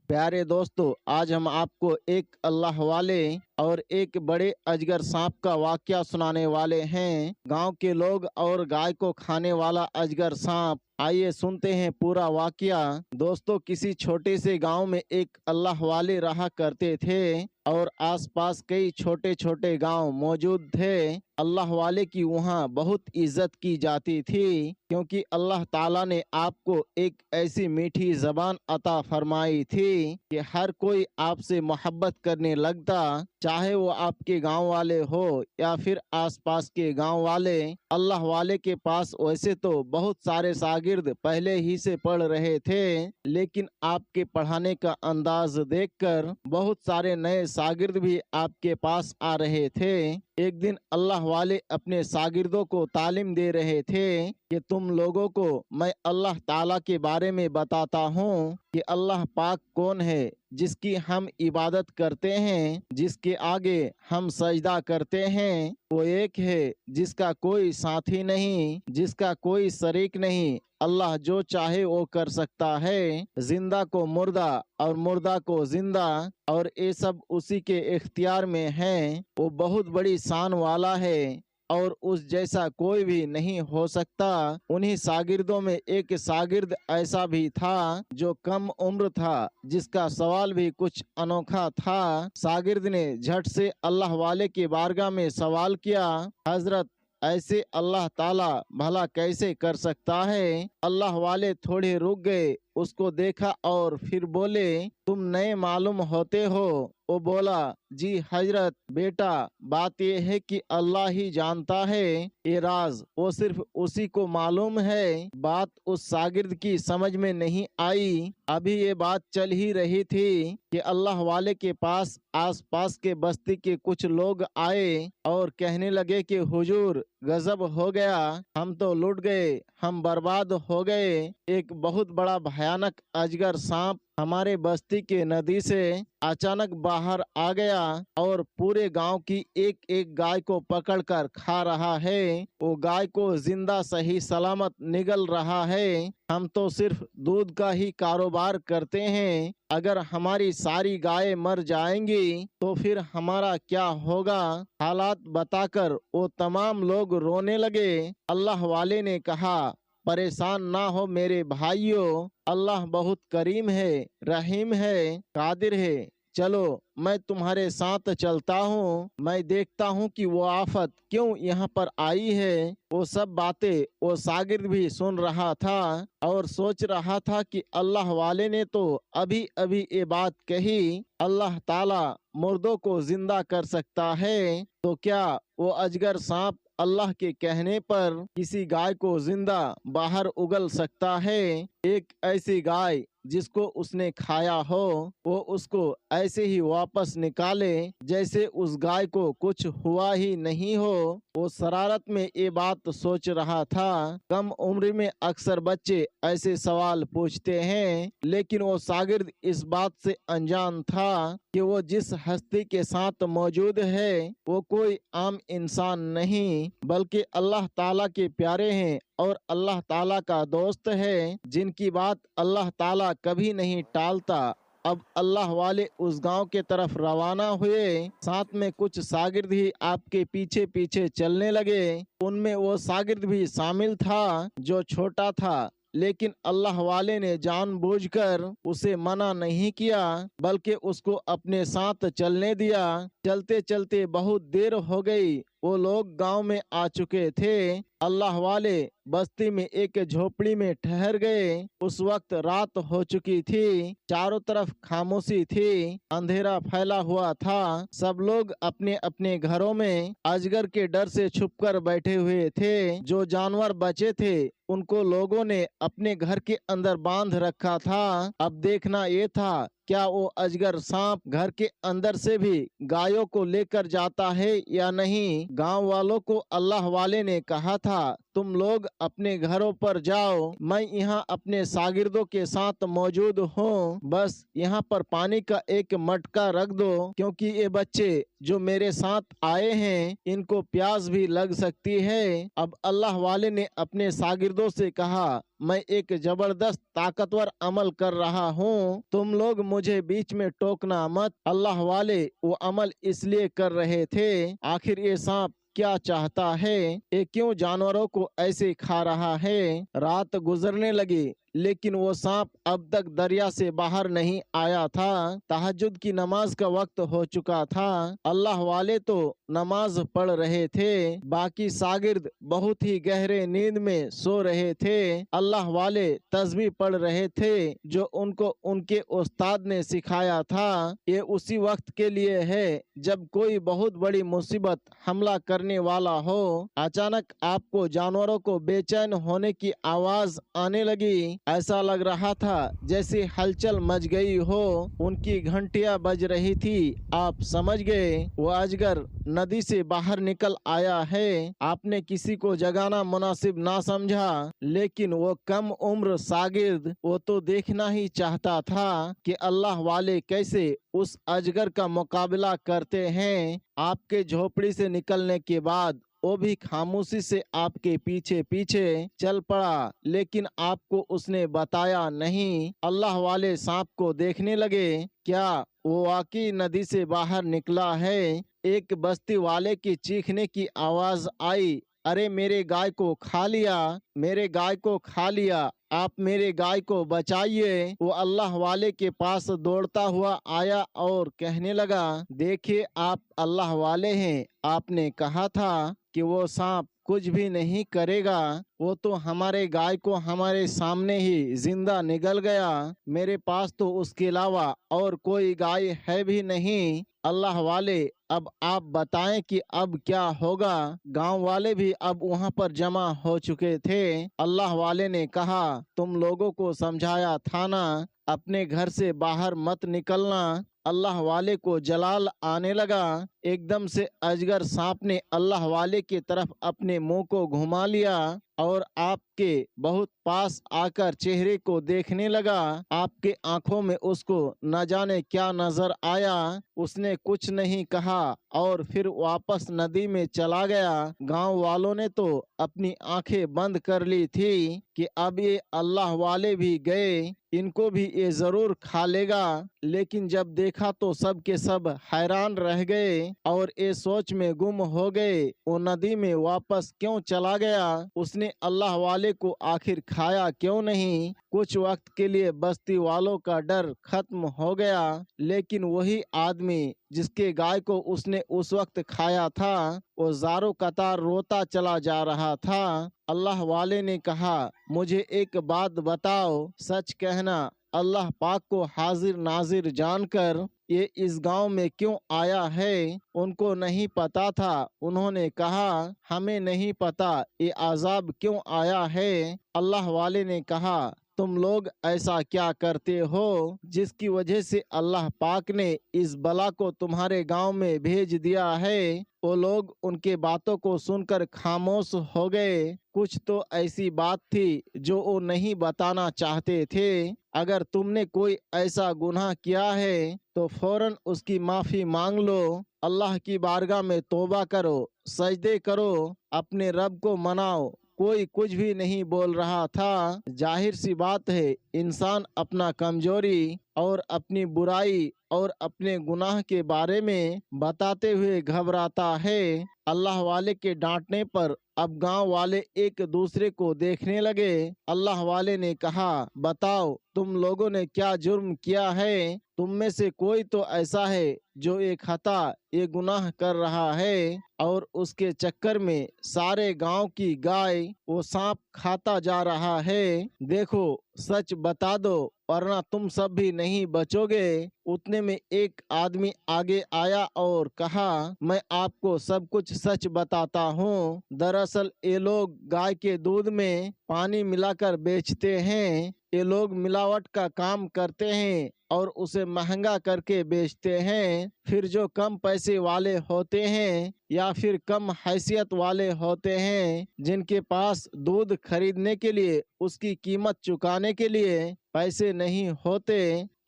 प्यारे दोस्तों, आज हम आपको एक अल्लाह वाले और एक बड़े अजगर सांप का वाकया सुनाने वाले हैं। गांव के लोग और गाय को खाने वाला अजगर सांप। आइए सुनते हैं पूरा वाकया। दोस्तों, किसी छोटे से गांव में एक अल्लाह वाले रहा करते थे और आसपास कई छोटे छोटे गांव मौजूद थे। अल्लाह वाले की वहाँ बहुत इज्जत की जाती थी, क्योंकि अल्लाह ताला ने आपको एक ऐसी मीठी जबान अता फरमाई थी कि हर कोई आपसे मोहब्बत करने लगता, चाहे वो आपके गांव वाले हो या फिर आसपास के गांव वाले। अल्लाह वाले के पास वैसे तो बहुत सारे शागिर्द पहले ही से पढ़ रहे थे, लेकिन आपके पढ़ाने का अंदाज देखकर बहुत सारे नए शागिर्द भी आपके पास आ रहे थे। एक दिन अल्लाह वाले अपने शागिर्दों को तालीम दे रहे थे कि तुम लोगों को मैं अल्लाह ताला के बारे में बताता हूँ कि अल्लाह पाक कौन है, जिसकी हम इबादत करते हैं, जिसके आगे हम सजदा करते हैं। वो एक है जिसका कोई साथी नहीं, जिसका कोई शरीक नहीं। अल्लाह जो चाहे वो कर सकता है, जिंदा को मुर्दा और मुर्दा को जिंदा, और ये सब उसी के इख्तियार में है। वो बहुत बड़ी शान वाला है और उस जैसा कोई भी नहीं हो सकता। उन्हीं शागिर्दों में एक शागिर्द ऐसा भी था जो कम उम्र था, जिसका सवाल भी कुछ अनोखा था। शागिर्द ने झट से अल्लाह वाले के बारगाह में सवाल किया, हजरत, ऐसे अल्लाह ताला भला कैसे कर सकता है? अल्लाह वाले थोड़े रुक गए, उसको देखा और फिर बोले, तुम नए मालूम होते हो? वो बोला, जी हजरत, बेटा बात यह है कि अल्लाह ही जानता है ये राज, वो सिर्फ उसी को मालूम है। बात उस शागिर्द की समझ में नहीं आई। अभी ये बात चल ही रही थी कि अल्लाह वाले के पास आसपास के बस्ती के कुछ लोग आए और कहने लगे कि हुजूर, गजब हो गया, हम तो लुट गए, हम बर्बाद हो गए। एक बहुत बड़ा भयानक अजगर सांप हमारे बस्ती के नदी से अचानक बाहर आ गया और पूरे गांव की एक एक गाय को पकड़कर खा रहा है। वो गाय को जिंदा सही सलामत निगल रहा है। हम तो सिर्फ दूध का ही कारोबार करते हैं, अगर हमारी सारी गायें मर जाएंगी तो फिर हमारा क्या होगा? हालात बताकर वो तमाम लोग रोने लगे। अल्लाह वाले ने कहा, परेशान ना हो मेरे भाइयों, अल्लाह बहुत करीम है, रहीम है, कादिर है। चलो मैं तुम्हारे साथ चलता हूँ, मैं देखता हूँ कि वो आफत क्यों यहाँ पर आई है। वो सब बातें वो शागिर्द भी सुन रहा था और सोच रहा था कि अल्लाह वाले ने तो अभी अभी ये बात कही, अल्लाह ताला मुर्दों को जिंदा कर सकता है, तो क्या वो अजगर सांप अल्लाह के कहने पर किसी गाय को जिंदा बाहर उगल सकता है? एक ऐसी गाय जिसको उसने खाया हो, वो उसको ऐसे ही वापस निकाले जैसे उस गाय को कुछ हुआ ही नहीं हो। वो शरारत में ये बात सोच रहा था। कम उम्र में अक्सर बच्चे ऐसे सवाल पूछते हैं, लेकिन वो शागिर्द इस बात से अनजान था कि वो जिस हस्ती के साथ मौजूद है वो कोई आम इंसान नहीं, बल्कि अल्लाह ताला के प्यारे हैं और अल्लाह ताला का दोस्त है, जिनकी बात अल्लाह ताला कभी नहीं टालता। अब अल्लाह वाले उस गांव के तरफ रवाना हुए। साथ में कुछ शागिर्द ही आपके पीछे पीछे चलने लगे। उनमें वो शागिर्द भी शामिल था जो छोटा था, लेकिन अल्लाह वाले ने जानबूझकर उसे मना नहीं किया, बल्कि उसको अपने साथ चलने दिया। चलते चलते बहुत देर हो गई। वो लोग गांव में आ चुके थे। अल्लाह वाले बस्ती में एक झोपड़ी में ठहर गए। उस वक्त रात हो चुकी थी, चारों तरफ खामोशी थी, अंधेरा फैला हुआ था। सब लोग अपने अपने घरों में अजगर के डर से छुपकर बैठे हुए थे। जो जानवर बचे थे उनको लोगों ने अपने घर के अंदर बांध रखा था। अब देखना ये था, क्या वो अजगर सांप घर के अंदर से भी गायों को लेकर जाता है या नहीं। गांव वालों को अल्लाह वाले ने कहा था, तुम लोग अपने घरों पर जाओ, मैं यहाँ अपने शागिर्दों के साथ मौजूद हूँ, बस यहाँ पर पानी का एक मटका रख दो, क्योंकि ये बच्चे जो मेरे साथ आए हैं इनको प्यास भी लग सकती है। अब अल्लाह वाले ने अपने शागिर्दों से कहा, मैं एक जबरदस्त ताकतवर अमल कर रहा हूँ, तुम लोग मुझे बीच में टोकना मत। अल्लाह वाले वो अमल इसलिए कर रहे थे, आखिर ये सांप क्या चाहता है, ये क्यों जानवरों को ऐसे खा रहा है। रात गुजरने लगी लेकिन वो सांप अब तक दरिया से बाहर नहीं आया था। तहज्जुद की नमाज का वक्त हो चुका था। अल्लाह वाले तो नमाज पढ़ रहे थे, बाकी शागिर्द बहुत ही गहरे नींद में सो रहे थे। अल्लाह वाले तस्बीह पढ़ रहे थे जो उनको उनके उस्ताद ने सिखाया था। ये उसी वक्त के लिए है जब कोई बहुत बड़ी मुसीबत हमला करने वाला हो। अचानक आपको जानवरों को बेचैन होने की आवाज आने लगी। ऐसा लग रहा था जैसे हलचल मच गई हो। उनकी घंटियां बज रही थी। आप समझ गए वो अजगर नदी से बाहर निकल आया है। आपने किसी को जगाना मुनासिब ना समझा, लेकिन वो कम उम्र शागिर्द वो तो देखना ही चाहता था कि अल्लाह वाले कैसे उस अजगर का मुकाबला करते हैं। आपके झोपड़ी से निकलने के बाद वो भी खामोशी से आपके पीछे पीछे चल पड़ा, लेकिन आपको उसने बताया नहीं। अल्लाह वाले सांप को देखने लगे, क्या वो वाकई नदी से बाहर निकला है। एक बस्ती वाले की चीखने की आवाज आई, अरे मेरे गाय को खा लिया, मेरे गाय को खा लिया, आप मेरे गाय को बचाइए। वो अल्लाह वाले के पास दौड़ता हुआ आया और कहने लगा, देखिए आप अल्लाह वाले हैं, आपने कहा था कि वो सांप कुछ भी नहीं करेगा, वो तो हमारे गाय को हमारे सामने ही जिंदा निगल गया। मेरे पास तो उसके अलावा और कोई गाय है भी नहीं। अल्लाह वाले अब आप बताएं कि अब क्या होगा। गांव वाले भी अब वहां पर जमा हो चुके थे। अल्लाह वाले ने कहा, तुम लोगों को समझाया था ना, अपने घर से बाहर मत निकलना। अल्लाह वाले को जलाल आने लगा। एकदम से अजगर सांप ने अल्लाह वाले की तरफ अपने मुंह को घुमा लिया और आपके बहुत पास आकर चेहरे को देखने लगा। आपके आंखों में उसको न जाने क्या नजर आया। उसने कुछ नहीं कहा और फिर वापस नदी में चला गया। गांव वालों ने तो अपनी आंखें बंद कर ली थी कि अब ये अल्लाह वाले भी गए, इनको भी ये जरूर खा लेगा। लेकिन जब देखा तो सब के सब हैरान रह गए और ये सोच में गुम हो गए, वो नदी में वापस क्यों चला गया, उसने अल्लाह वाले को आखिर खाया क्यों नहीं। कुछ वक्त के लिए बस्ती वालों का डर खत्म हो गया, लेकिन वही आदमी जिसके गाय को उसने उस वक्त खाया था वो ज़ारो कतार रोता चला जा रहा था। अल्लाह वाले ने कहा, मुझे एक बात बताओ, सच कहना, अल्लाह पाक को हाजिर नाजिर जानकर ये इस गांव में क्यों आया है। उनको नहीं पता था। उन्होंने कहा, हमें नहीं पता ये अजाब क्यों आया है। अल्लाह वाले ने कहा, तुम लोग ऐसा क्या करते हो जिसकी वजह से अल्लाह पाक ने इस बला को तुम्हारे गांव में भेज दिया है। वो लोग उनके बातों को सुनकर खामोश हो गए। कुछ तो ऐसी बात थी जो वो नहीं बताना चाहते थे। अगर तुमने कोई ऐसा गुनाह किया है तो फौरन उसकी माफी मांग लो, अल्लाह की बारगाह में तौबा करो, सजदे करो, अपने रब को मनाओ। कोई कुछ भी नहीं बोल रहा था। जाहिर सी बात है, इंसान अपना कमजोरी और अपनी बुराई और अपने गुनाह के बारे में बताते हुए घबराता है। अल्लाह वाले के डांटने पर अब गांव वाले एक दूसरे को देखने लगे। अल्लाह वाले ने कहा, बताओ तुम लोगों ने क्या जुर्म किया है। तुम में से कोई तो ऐसा है जो एक खता ये गुनाह कर रहा है और उसके चक्कर में सारे गांव की गाय वो सांप खाता जा रहा है। देखो सच बता दो वरना तुम सब भी नहीं बचोगे। उतने में एक आदमी आगे आया और कहा, मैं आपको सब कुछ सच बताता हूँ। दरअसल ये लोग गाय के दूध में पानी मिलाकर बेचते हैं। ये लोग मिलावट का काम करते हैं और उसे महंगा करके बेचते हैं। फिर जो कम पैसे वाले होते हैं या फिर कम हैसियत वाले होते हैं, जिनके पास दूध खरीदने के लिए उसकी कीमत चुकाने के लिए पैसे नहीं होते,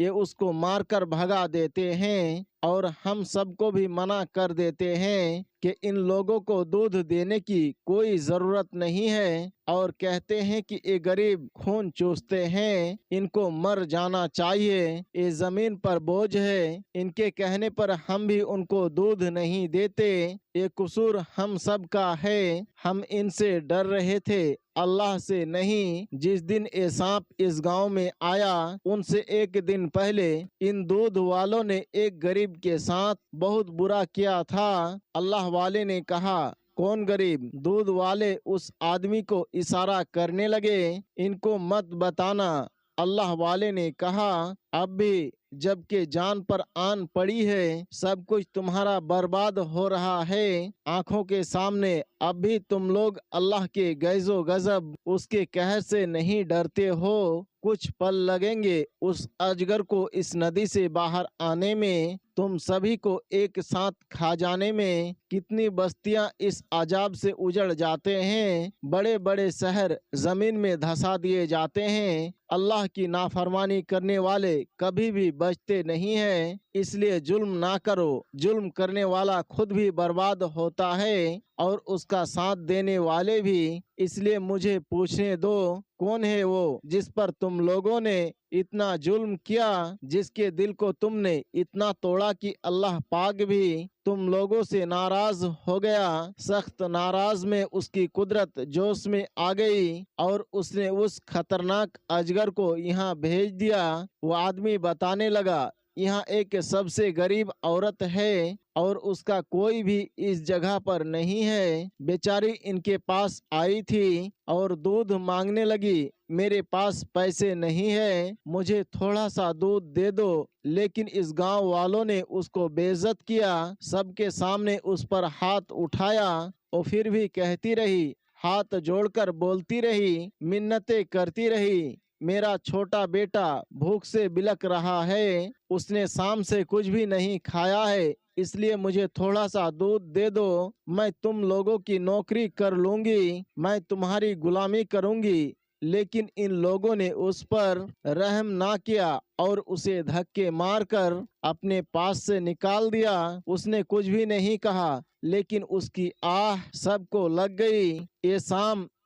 ये उसको मारकर भगा देते हैं। और हम सबको भी मना कर देते हैं कि इन लोगों को दूध देने की कोई ज़रूरत नहीं है, और कहते हैं कि ये गरीब खून चूसते हैं, इनको मर जाना चाहिए, ये ज़मीन पर बोझ है। इनके कहने पर हम भी उनको दूध नहीं देते। ये कसूर हम सब का है। हम इनसे डर रहे थे, अल्लाह से नहीं। जिस दिन ये सांप इस गांव में आया, उनसे एक दिन पहले इन दूध वालों ने एक गरीब के साथ बहुत बुरा किया था। अल्लाह वाले ने कहा, कौन गरीब? दूध वाले उस आदमी को इशारा करने लगे, इनको मत बताना। अल्लाह वाले ने कहा, अब भी जबकि जान पर आन पड़ी है, सब कुछ तुम्हारा बर्बाद हो रहा है आंखों के सामने, अब भी तुम लोग अल्लाह के गैज़ो गजब उसके कहर से नहीं डरते हो। कुछ पल लगेंगे उस अजगर को इस नदी से बाहर आने में, तुम सभी को एक साथ खा जाने में। कितनी बस्तियां इस अजाब से उजड़ जाते हैं, बड़े बड़े शहर जमीन में धंसा दिए जाते हैं। अल्लाह की नाफरमानी करने वाले कभी भी बचते नहीं हैं। इसलिए जुल्म ना करो, जुल्म करने वाला खुद भी बर्बाद होता है और उसका साथ देने वाले भी। इसलिए मुझे पूछने दो, कौन है वो जिस पर तुम लोगों ने इतना जुल्म किया, जिसके दिल को तुमने इतना तोड़ा कि अल्लाह पाक भी तुम लोगों से नाराज हो गया। सख्त नाराज में उसकी कुदरत जोश में आ गई और उसने उस खतरनाक अजगर को यहाँ भेज दिया। वो आदमी बताने लगा, यहाँ एक सबसे गरीब औरत है और उसका कोई भी इस जगह पर नहीं है। बेचारी इनके पास आई थी और दूध मांगने लगी, मेरे पास पैसे नहीं है, मुझे थोड़ा सा दूध दे दो। लेकिन इस गांव वालों ने उसको बेइज्जत किया, सबके सामने उस पर हाथ उठाया। और फिर भी कहती रही, हाथ जोड़कर बोलती रही, मिन्नतें करती रही, मेरा छोटा बेटा भूख से बिलख रहा है, उसने शाम से कुछ भी नहीं खाया है, इसलिए मुझे थोड़ा सा दूध दे दो। मैं तुम लोगों की नौकरी कर लूंगी, मैं तुम्हारी गुलामी करूंगी। लेकिन इन लोगों ने उस पर रहम ना किया और उसे धक्के मारकर अपने पास से निकाल दिया। उसने कुछ भी नहीं कहा, लेकिन उसकी आह सबको लग गई।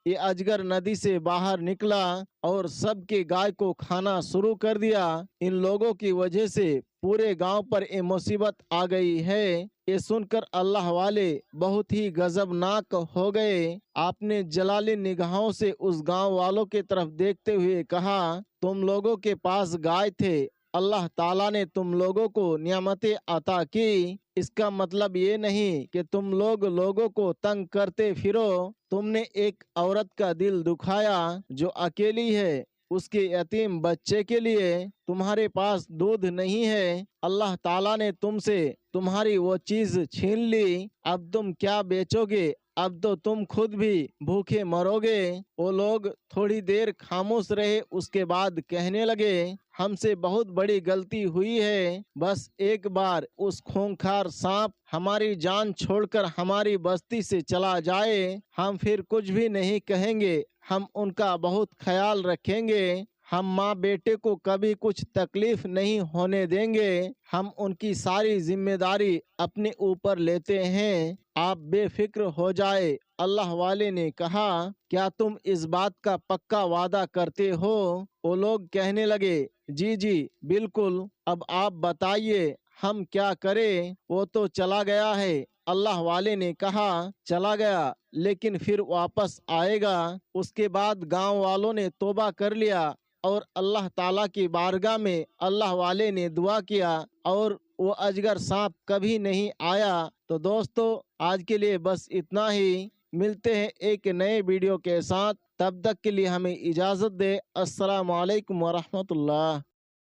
ये अजगर नदी से बाहर निकला और सबके गाय को खाना शुरू कर दिया। इन लोगों की वजह से पूरे गांव पर ये मुसीबत आ गई है। ये सुनकर अल्लाह वाले बहुत ही गजबनाक हो गए। आपने जलाली निगाहों से उस गांव वालों के तरफ देखते हुए कहा, तुम लोगों के पास गाय थे, अल्लाह ताला ने तुम लोगों को नियामतें अता की, इसका मतलब ये नहीं कि तुम लोगों को तंग करते फिरो। तुमने एक औरत का दिल दुखाया जो अकेली है, उसके यतीम बच्चे के लिए तुम्हारे पास दूध नहीं है, अल्लाह ताला ने तुमसे तुम्हारी वो चीज छीन ली, अब तुम क्या बेचोगे? अब तो तुम खुद भी भूखे मरोगे। वो लोग थोड़ी देर खामोश रहे, उसके बाद कहने लगे, हमसे बहुत बड़ी गलती हुई है, बस एक बार उस खूंखार सांप हमारी जान छोड़कर हमारी बस्ती से चला जाए, हम फिर कुछ भी नहीं कहेंगे, हम उनका बहुत ख्याल रखेंगे, हम माँ बेटे को कभी कुछ तकलीफ नहीं होने देंगे, हम उनकी सारी जिम्मेदारी अपने ऊपर लेते हैं, आप बेफिक्र हो जाए। अल्लाह वाले ने कहा, क्या तुम इस बात का पक्का वादा करते हो? वो लोग कहने लगे, जी जी बिल्कुल, अब आप बताइए हम क्या करें? वो तो चला गया है। अल्लाह वाले ने कहा, चला गया लेकिन फिर वापस आएगा। उसके बाद गांव वालों ने तौबा कर लिया और अल्लाह ताला की बारगाह में अल्लाह वाले ने दुआ किया और वो अजगर सांप कभी नहीं आया। तो दोस्तों, आज के लिए बस इतना ही। मिलते हैं एक नए वीडियो के साथ, तब तक के लिए हमें इजाज़त दे। अस्सलाम वालेकुम वरहमतुल्लाह।